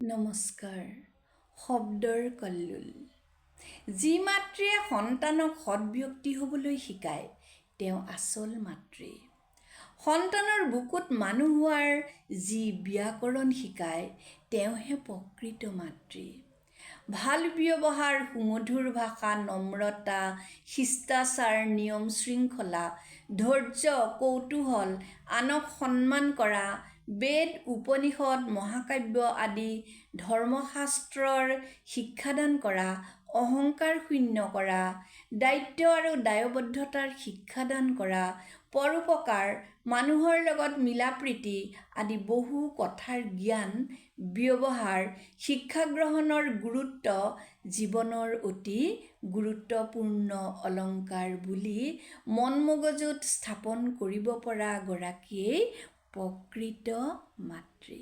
নমস্কাৰ। শব্দৰ কল্লোল। যি মাতৃয়ে সন্তানক সৎব্যক্তি হ'বলৈ শিকায় তেওঁ আচল মাতৃ। সন্তানৰ বুকুত মানুহ হোৱাৰ যি ব্যাকৰণ শিকায় তেওঁহে প্ৰকৃত মাতৃ। ভাল ব্যৱহাৰ, সুমধুৰ ভাষা, নম্ৰতা, শিষ্টাচাৰ, নিয়ম শৃংখলা, ধৈৰ্য, কৌতূহল, আনক সন্মান কৰা, বেদ, উপনিষদ, মহাকাব্য আদি ধৰ্মশাস্ত্ৰৰ শিক্ষাদান কৰা, অহংকাৰ শূন্য কৰা, দায়িত্ব আৰু দায়বদ্ধতাৰ শিক্ষাদান কৰা, পৰোপকাৰ, মানুহৰ লগত মিলাপ্ৰীতি আদি বহু কথাৰ জ্ঞান, ব্যৱহাৰ, শিক্ষা গ্ৰহণৰ গুৰুত্ব জীৱনৰ অতি গুৰুত্বপূৰ্ণ অলংকাৰ বুলি মন মগজুত স্থাপন কৰিব পৰা গৰাকীয়েই প্ৰকৃত মাতৃ।